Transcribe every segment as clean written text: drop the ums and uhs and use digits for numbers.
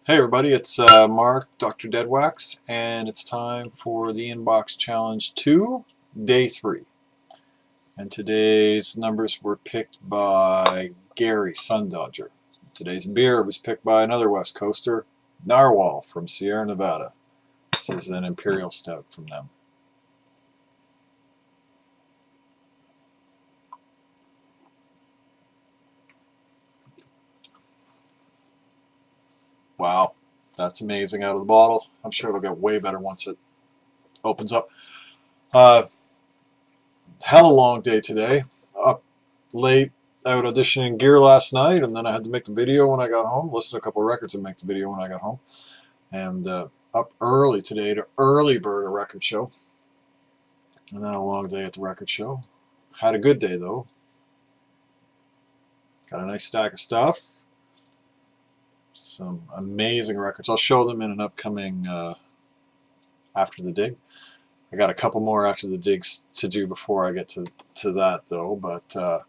Hey everybody, it's Mark, DoctorDeadwax's, and it's time for the Inbox Challenge 2, Day 3. And today's numbers were picked by Gary, Sun Dodger. Today's beer was picked by another West Coaster, Narwhal from Sierra Nevada. This is an Imperial Stout from them. Wow, that's amazing out of the bottle. I'm sure it'll get way better once it opens up. Hella long day today. Up late, out auditioning gear last night, and then I had to make the video when I got home, listen to a couple of records and make the video when I got home. And up early today to early bird a record show. And then a long day at the record show. Had a good day though. Got a nice stack of stuff. Some amazing records. I'll show them in an upcoming after the dig. I got a couple more after the digs to do before I get to that though, but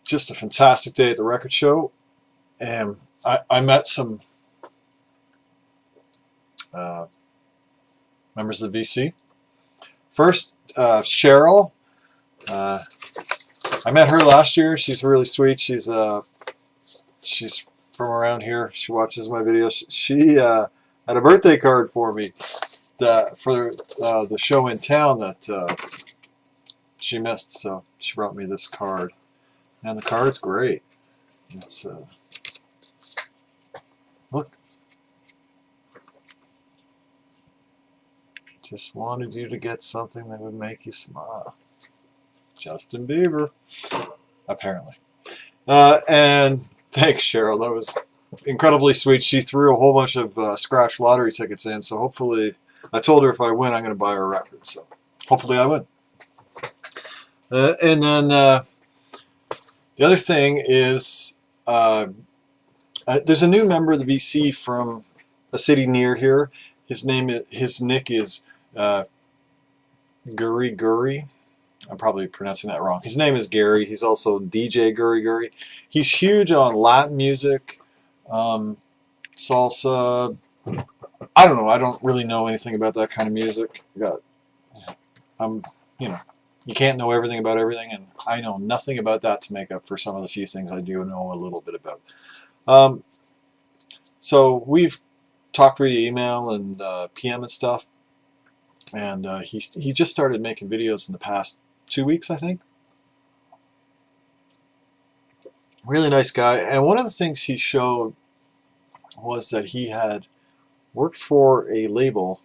just a fantastic day at the record show, and I met some members of the VC. First, Cheryl. I met her last year. She's really sweet. She's from around here. She watches my videos. She had a birthday card for me for the show in town that she missed. So she brought me this card, and the card's great. It's look. Just wanted you to get something that would make you smile. Justin Bieber, apparently. And thanks, Cheryl. That was incredibly sweet. She threw a whole bunch of scratch lottery tickets in, so hopefully, I told her if I win, I'm going to buy her a record. So hopefully I win. And then the other thing is there's a new member of the VC from a city near here. His nick is Guri Guri. I'm probably pronouncing that wrong. His name is Gary. He's also DJ Guri Guri. He's huge on Latin music, salsa. I don't know. I don't really know anything about that kind of music. You can't know everything about everything, and I know nothing about that to make up for some of the few things I do know a little bit about. So we've talked via email and PM and stuff, and he just started making videos in the past 2 weeks, I think. Really nice guy, and one of the things he showed was that he had worked for a label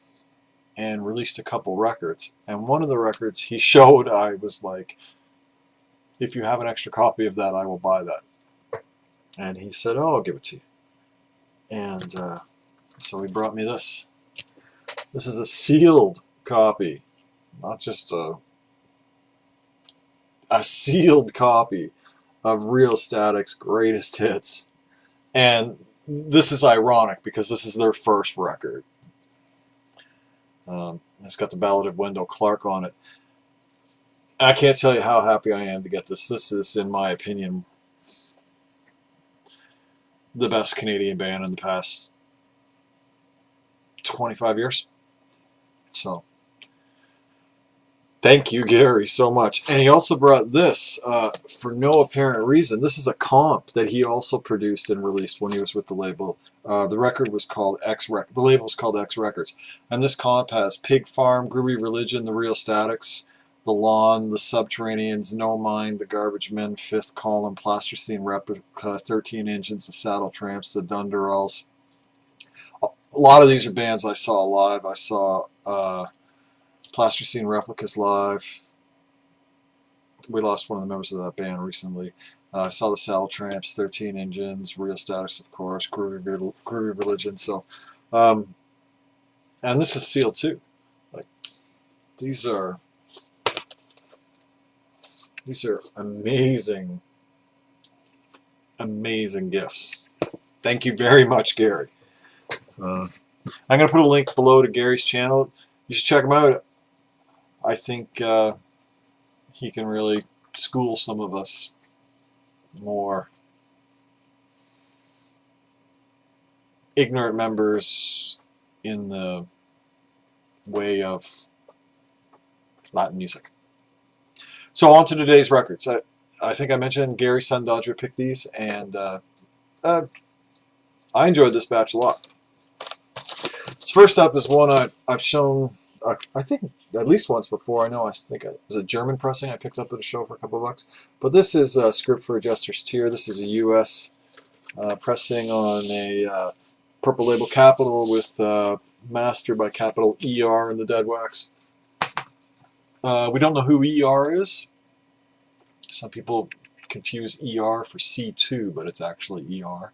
and released a couple records, and one of the records he showed, I was like, if you have an extra copy of that, I will buy that. And he said, oh, I'll give it to you. And so he brought me this. This is a sealed copy, not just a sealed copy of Real Static's greatest hits. And this is ironic because this is their first record. It's got the Ballad of Wendell Clark on it. I can't tell you how happy I am to get this. This is, in my opinion, the best Canadian band in the past 25 years. So, thank you, Gary, so much. And he also brought this for no apparent reason. This is a comp that he also produced and released when he was with the label. The record was called the label was called X Records. And this comp has Pig Farm, Groovy Religion, The Real Statics, The Lawn, The Subterraneans, No Mind, The Garbage Men, Fifth Column, Plasticine Replica, 13 Engines, The Saddle Tramps, The Dunderalls. A lot of these are bands I saw live. I saw Plasticine Replicas live. We lost one of the members of that band recently. I saw the Saddle Tramps, 13 Engines, Real Statics, of course, Groovy Religion. So, and this is sealed too. Like, these are amazing, amazing gifts. Thank you very much, Gary. I'm going to put a link below to Gary's channel. You should check him out. I think he can really school some of us more. ignorant members in the way of Latin music. So on to today's records. I think I mentioned Gary Sundodger picked these, and I enjoyed this batch a lot. First up is one I've shown, I think, at least once before. I think it was a German pressing I picked up at a show for a couple of bucks. But this is a script for Jester's Tear. This is a U.S. Pressing on a Purple Label Capital with mastered by capital ER in the dead wax. We don't know who ER is. Some people confuse ER for C2, but it's actually ER.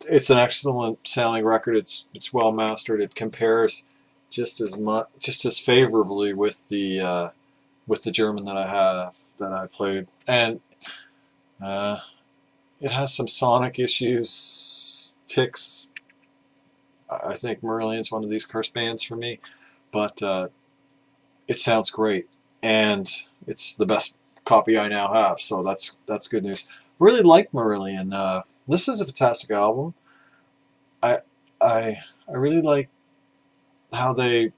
It's an excellent sounding record. It's well mastered. It compares just as favorably with the German that I played, and it has some sonic issues, ticks. I think Marillion's one of these cursed bands for me, but it sounds great, and it's the best copy I now have, so that's good news. Really like Marillion. This is a fantastic album. I really like how they,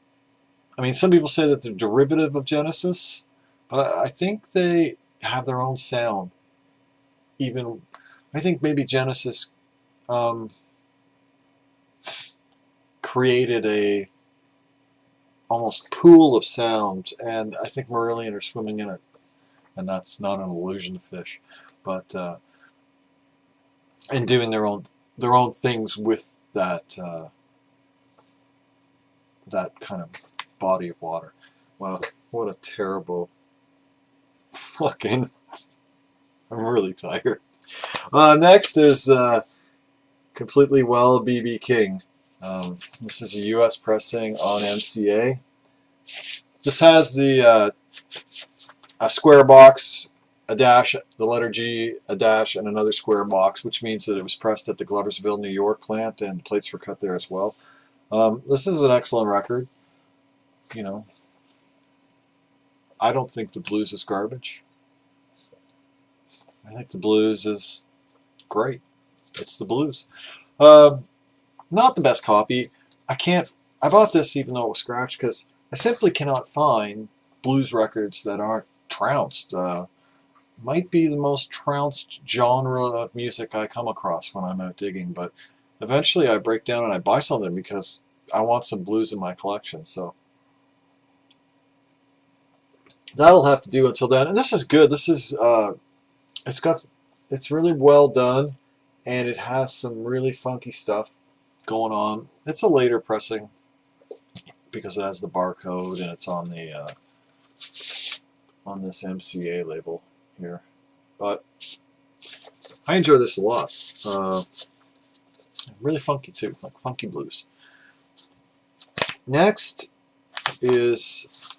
I mean, some people say that they're derivative of Genesis, but I think they have their own sound. Even, I think maybe Genesis created a almost pool of sound, and I think Marillion are swimming in it, and that's not an allusion to fish, but and doing their own things with that that kind of body of water. Wow, what a terrible fucking. I'm really tired. Next is Completely Well, B.B. King. This is a U.S. pressing on MCA. This has the a square box, a dash, the letter G, a dash, and another square box, which means that it was pressed at the Gloversville, New York plant, and plates were cut there as well. This is an excellent record. You know, I don't think the blues is garbage. I think the blues is great. It's the blues. Not the best copy. I bought this even though it was scratched because I simply cannot find blues records that aren't trounced. Might be the most trounced genre of music I come across when I'm out digging, but eventually I break down and I buy something because I want some blues in my collection. So that'll have to do until then. And this is good. This is it's really well done, and it has some really funky stuff going on. It's a later pressing because it has the barcode and it's on the on this MCA label here. But I enjoy this a lot. Really funky too, like funky blues. Next is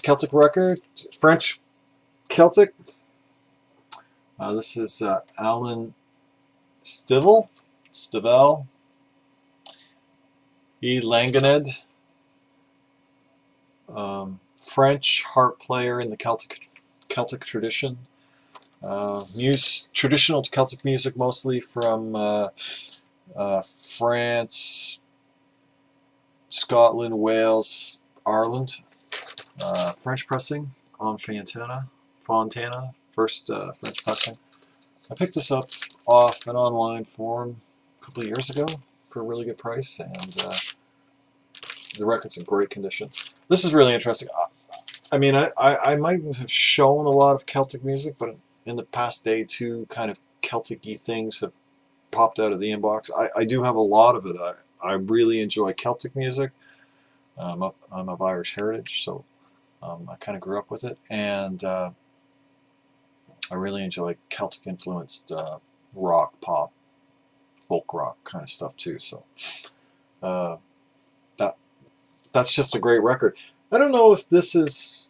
Celtic record, French Celtic. This is Alan Stivell, Langonned, French harp player in the Celtic tradition. Traditional Celtic music, mostly from France, Scotland, Wales, Ireland. French pressing on Fontana, first French pressing. I picked this up off an online forum a couple of years ago for a really good price, and the record's in great condition. This is really interesting. I mean, I might have shown a lot of Celtic music, but in the past day, two kind of Celtic-y things have popped out of the inbox. I do have a lot of it. I really enjoy Celtic music. I'm of Irish heritage, so I kind of grew up with it, and I really enjoy Celtic-influenced rock, pop, folk rock kind of stuff too. So that's just a great record. I don't know if this is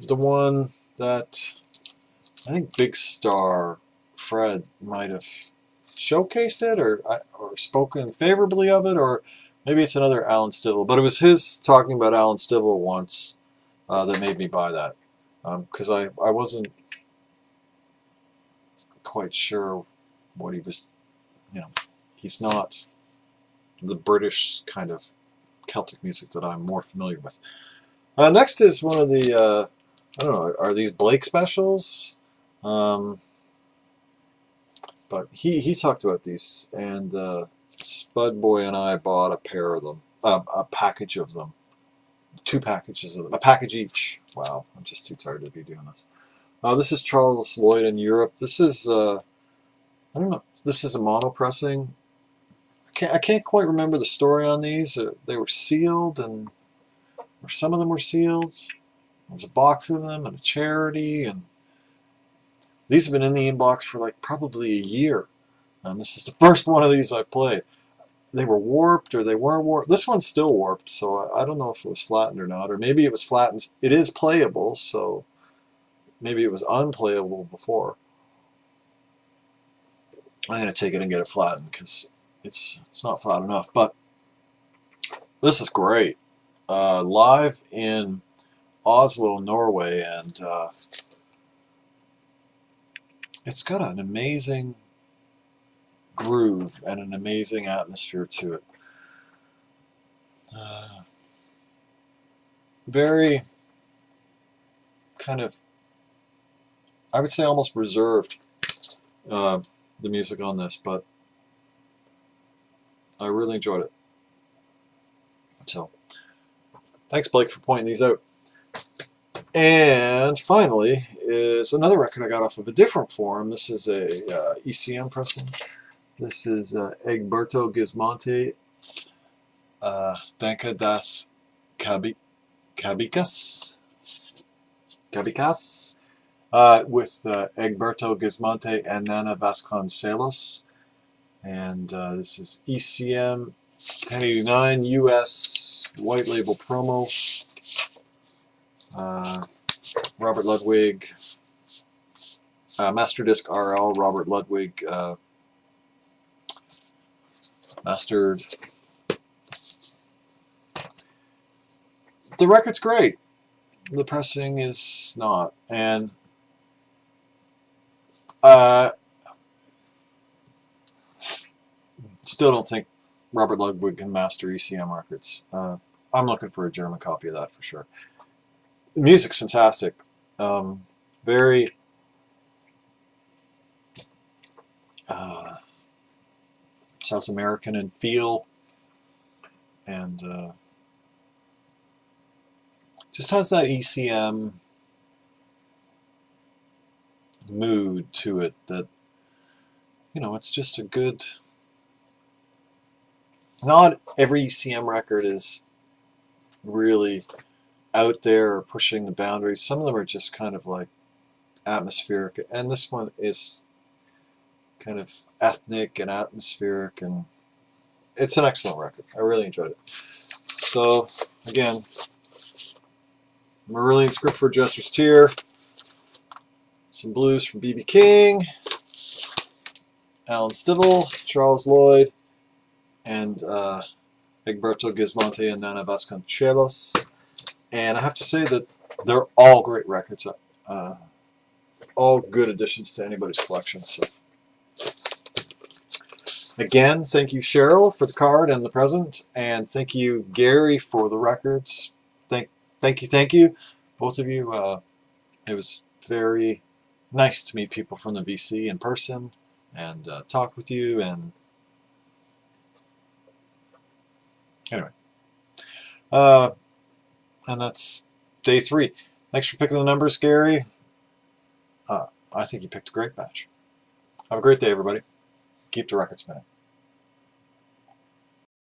the one that I think Big Star Fred might have showcased it or spoken favorably of it, or maybe it's another Alan Stivell. But it was his talking about Alan Stivell once that made me buy that, because I wasn't quite sure what he was, you know, he's not the British kind of Celtic music that I'm more familiar with. Next is one of the, I don't know, are these Blake specials? But he talked about these, and Spud Boy and I bought a pair of them, a package of them, 2 packages of them, a package each. Wow, I'm just too tired to be doing this. This is Charles Lloyd in Europe. This is, I don't know, this is a mono pressing. I can't quite remember the story on these. They were sealed, and or some of them were sealed. There was a box of them and a charity, and these have been in the inbox for like probably a year. This is the first one of these I've played. They were warped or they weren't warped. This one's still warped, so I don't know if it was flattened or not, or maybe it was flattened. It is playable, so maybe it was unplayable before. I'm going to take it and get it flattened because it's not flat enough. But this is great. Live in Oslo, Norway, and it's got an amazing groove and an amazing atmosphere to it. Very kind of, I would say almost reserved, the music on this, but I really enjoyed it. So, thanks Blake for pointing these out. And finally is another record I got off of a different forum. This is a ECM pressing. This is Egberto Gismonti, Danca das Cabecas, with Egberto Gismonti and Nana Vasconcelos. And this is ECM 1089 US white label promo. Robert Ludwig, Master Disc RL, Robert Ludwig, mastered. The record's great. The pressing is not, and still don't think Robert Ludwig can master ECM records. I'm looking for a German copy of that for sure. The music's fantastic. Very South American in feel, and just has that ECM mood to it that, you know, it's just a good. Not every ECM record is really out there or pushing the boundaries. Some of them are just kind of like atmospheric, and this one is kind of ethnic and atmospheric, and it's an excellent record. I really enjoyed it. So again, Marillion script for Jester's Tear, some blues from B.B. King, Alan Stivell, Charles Lloyd, and Egberto Gismonti and Nana Vasconcelos. And I have to say that they're all great records, all good additions to anybody's collection. So, again, thank you Cheryl for the card and the present, and thank you Gary for the records. Thank you, both of you. It was very nice to meet people from the VC in person and talk with you. And anyway. And that's day 3. Thanks for picking the numbers, Gary. I think you picked a great batch. Have a great day, everybody. Keep the records spinning.